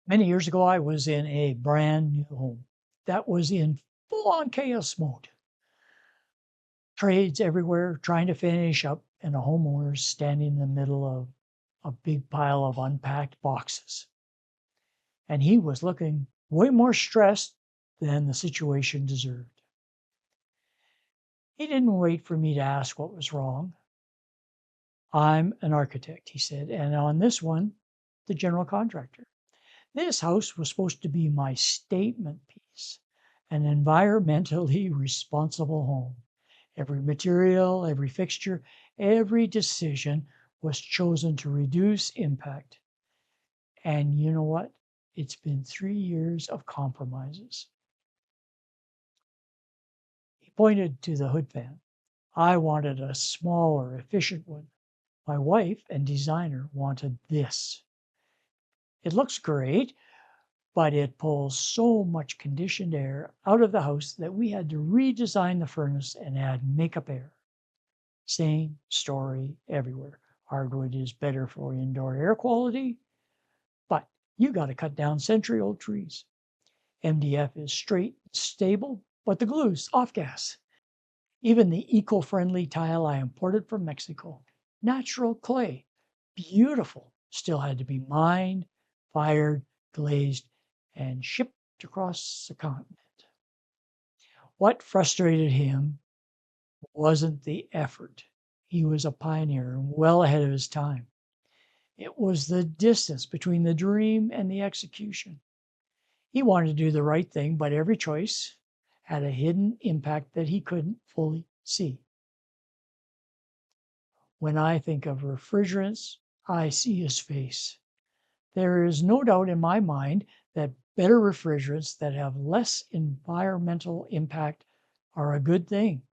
Many years ago, I was in a brand new home that was in full-on chaos mode. Trades everywhere, trying to finish up, and a homeowner standing in the middle of a big pile of unpacked boxes. And he was looking way more stressed than the situation deserved. He didn't wait for me to ask what was wrong. "I'm an architect," he said, "and on this one, the general contractor. This house was supposed to be my statement piece, an environmentally responsible home. Every material, every fixture, every decision was chosen to reduce impact. And you know what? It's been 3 years of compromises." He pointed to the hood fan. "I wanted a smaller, efficient one. My wife and designer wanted this. It looks great, but it pulls so much conditioned air out of the house that we had to redesign the furnace and add makeup air. Same story everywhere. Hardwood is better for indoor air quality, but you got to cut down century-old trees. MDF is straight, stable, but the glue's off gas. Even the eco-friendly tile I imported from Mexico, natural clay, beautiful, still had to be mined, fired, glazed, and shipped across the continent." What frustrated him wasn't the effort. He was a pioneer and well ahead of his time. It was the distance between the dream and the execution. He wanted to do the right thing, but every choice had a hidden impact that he couldn't fully see. When I think of refrigerants, I see his face. There is no doubt in my mind that better refrigerants that have less environmental impact are a good thing.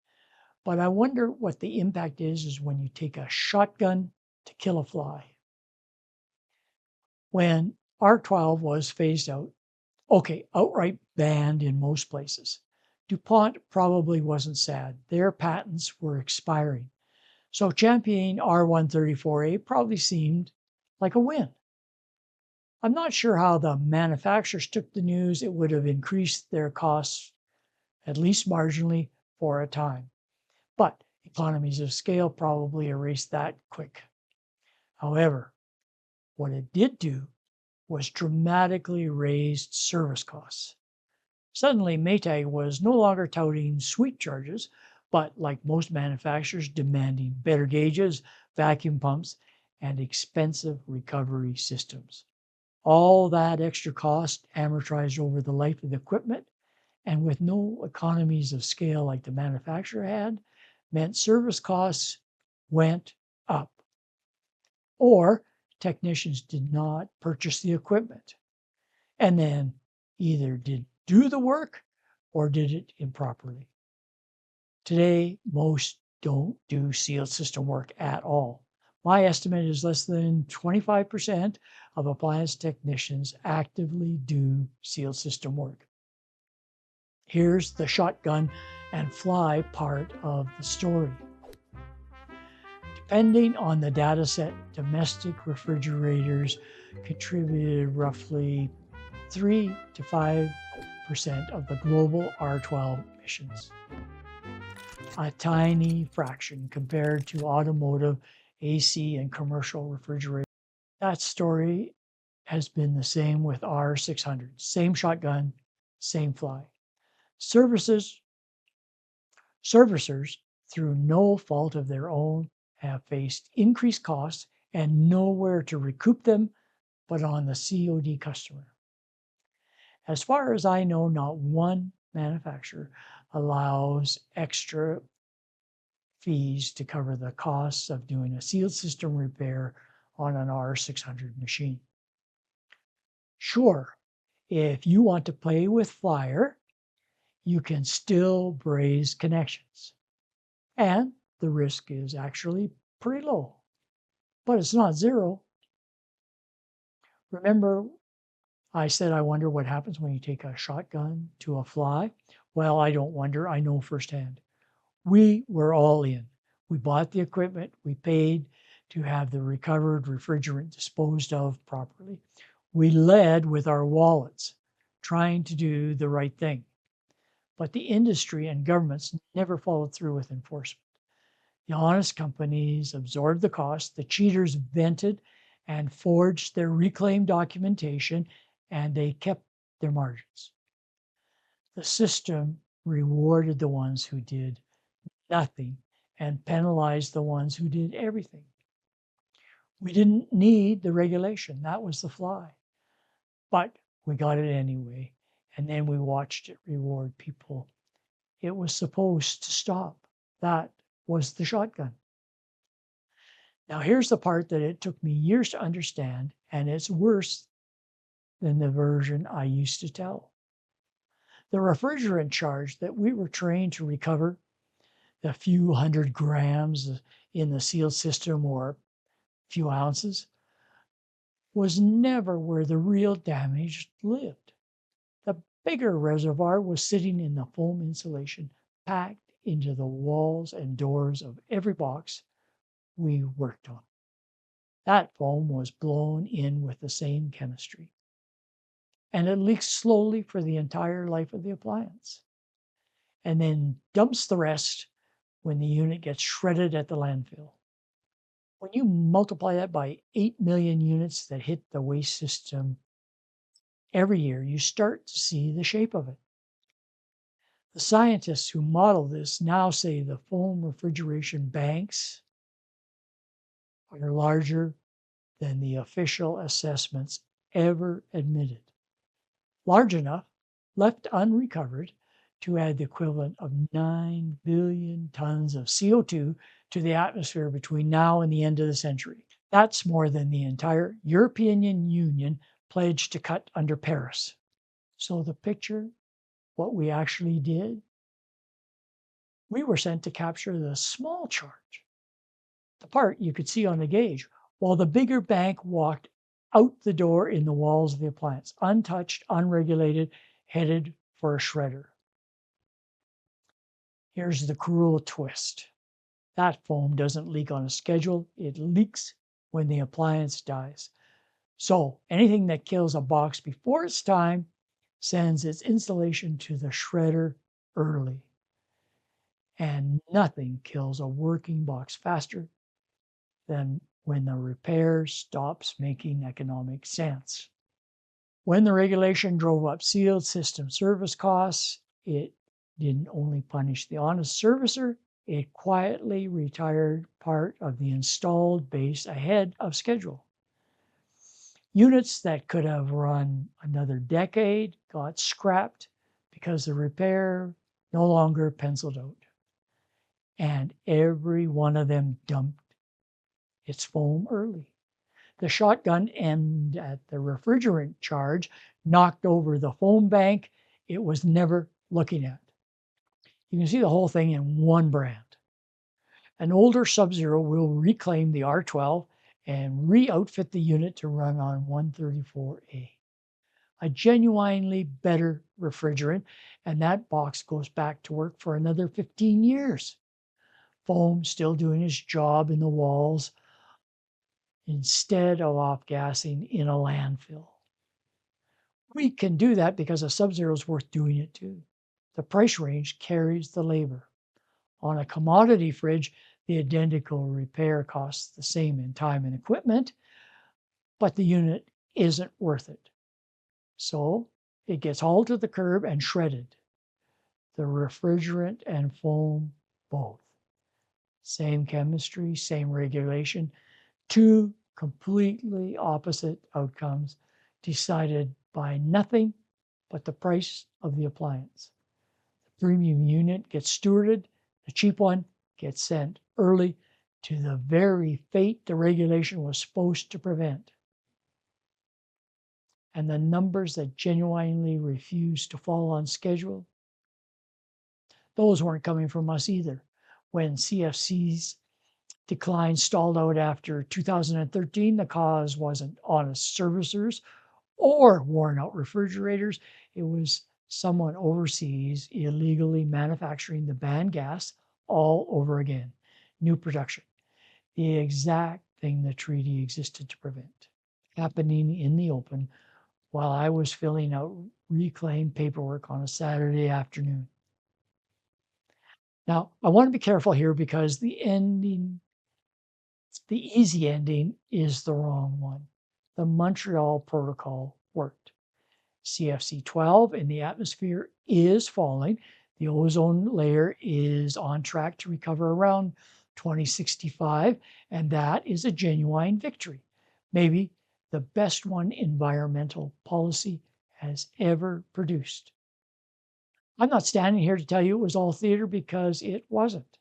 But I wonder what the impact is when you take a shotgun to kill a fly. When R12 was phased out, okay, outright banned in most places, DuPont probably wasn't sad. Their patents were expiring. So championing R134A probably seemed like a win. I'm not sure how the manufacturers took the news. It would have increased their costs, at least marginally, for a time. But economies of scale probably erased that quick. However, what it did do was dramatically raised service costs. Suddenly, Maytag was no longer touting sweet charges, but like most manufacturers, demanding better gauges, vacuum pumps, and expensive recovery systems. All that extra cost amortized over the life of the equipment, and with no economies of scale like the manufacturer had, meant service costs went up. Or technicians did not purchase the equipment and then either did do the work or did it improperly. Today, most don't do sealed system work at all. My estimate is less than 25% of appliance technicians actively do sealed system work. Here's the shotgun and fly part of the story. Depending on the data set, domestic refrigerators contributed roughly 3 to 5% of the global R12 emissions. A tiny fraction compared to automotive, AC, and commercial refrigerators. That story has been the same with R600. Same shotgun, same fly. Servicers, through no fault of their own, have faced increased costs and nowhere to recoup them but on the COD customer. As far as I know, not one manufacturer allows extra fees to cover the costs of doing a sealed system repair on an R600 machine. Sure, if you want to play with fire, you can still braze connections. And the risk is actually pretty low, but it's not zero. Remember, I said I wonder what happens when you take a shotgun to a fly? Well, I don't wonder, I know firsthand. We were all in. We bought the equipment, we paid to have the recovered refrigerant disposed of properly. We led with our wallets, trying to do the right thing. But the industry and governments never followed through with enforcement. The honest companies absorbed the cost, the cheaters vented and forged their reclaimed documentation, and they kept their margins. The system rewarded the ones who did nothing and penalized the ones who did everything. We didn't need the regulation. That was the fly. But we got it anyway. And then we watched it reward people it was supposed to stop. That was the shotgun. Now, here's the part that it took me years to understand, and it's worse than the version I used to tell. The refrigerant charge that we were trained to recover, the few hundred grams in the sealed system or a few ounces, was never where the real damage lived. The bigger reservoir was sitting in the foam insulation packed into the walls and doors of every box we worked on. That foam was blown in with the same chemistry, and it leaks slowly for the entire life of the appliance, and then dumps the rest when the unit gets shredded at the landfill. When you multiply that by 8 million units that hit the waste system every year, you start to see the shape of it. The scientists who model this now say the foam refrigeration banks are larger than the official assessments ever admitted. Large enough, left unrecovered, to add the equivalent of 9 billion tons of CO2 to the atmosphere between now and the end of the century. That's more than the entire European Union pledged to cut under Paris. So the picture, what we actually did, we were sent to capture the small charge, the part you could see on the gauge, while the bigger bank walked out the door in the walls of the appliance, untouched, unregulated, headed for a shredder. Here's the cruel twist. That foam doesn't leak on a schedule, it leaks when the appliance dies. So anything that kills a box before its time sends its insulation to the shredder early. And nothing kills a working box faster than when the repair stops making economic sense. When the regulation drove up sealed system service costs, it didn't only punish the honest servicer, it quietly retired part of the installed base ahead of schedule. Units that could have run another decade got scrapped because the repair no longer penciled out. And every one of them dumped its foam early. The shotgun end at the refrigerant charge knocked over the foam bank it was never looking at. You can see the whole thing in one brand. An older Sub-Zero will reclaim the R12 and re-outfit the unit to run on 134A. A genuinely better refrigerant, and that box goes back to work for another 15 years. Foam still doing its job in the walls instead of off-gassing in a landfill. We can do that because a Sub-Zero is worth doing it too. The price range carries the labor. On a commodity fridge, the identical repair costs the same in time and equipment, but the unit isn't worth it. So it gets hauled to the curb and shredded. The refrigerant and foam, both. Same chemistry, same regulation, two completely opposite outcomes decided by nothing but the price of the appliance. The premium unit gets stewarded, the cheap one gets sent early to the very fate the regulation was supposed to prevent. And the numbers that genuinely refuse to fall on schedule, those weren't coming from us either. When CFCs decline stalled out after 2013, the cause wasn't honest servicers or worn out refrigerators. It was someone overseas illegally manufacturing the banned gas all over again. New production. The exact thing the treaty existed to prevent. happening in the open while I was filling out reclaimed paperwork on a Saturday afternoon. Now, I want to be careful here because the easy ending is the wrong one. The Montreal Protocol worked. CFC 12 in the atmosphere is falling. The ozone layer is on track to recover around 2065, and that is a genuine victory. Maybe the best one environmental policy has ever produced. I'm not standing here to tell you it was all theater because it wasn't.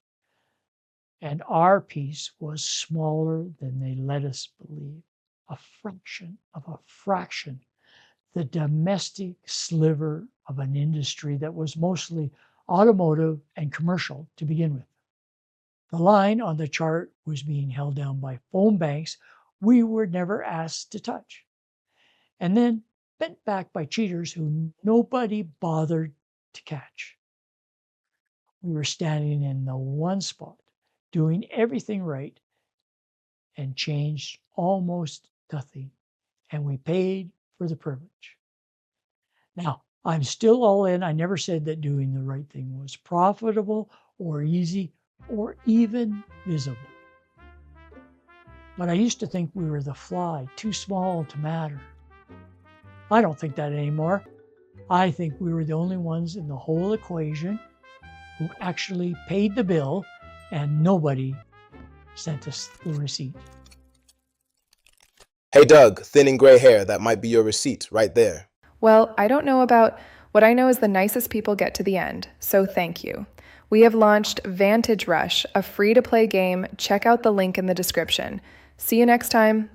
And our piece was smaller than they let us believe. A fraction of a fraction. The domestic sliver of an industry that was mostly automotive and commercial to begin with. The line on the chart was being held down by foam banks we were never asked to touch, and then bent back by cheaters who nobody bothered to catch. We were standing in the one spot, doing everything right, and changed almost nothing, and we paid for the privilege. Now, I'm still all in. I never said that doing the right thing was profitable or easy or even visible. But I used to think we were the fly, too small to matter. I don't think that anymore. I think we were the only ones in the whole equation who actually paid the bill, and nobody sent us the receipt. Hey Doug, thin and gray hair, that might be your receipt right there. Well, I don't know about what I know is the nicest people get to the end, so thank you. We have launched Vantage Rush, a free-to-play game. Check out the link in the description. See you next time.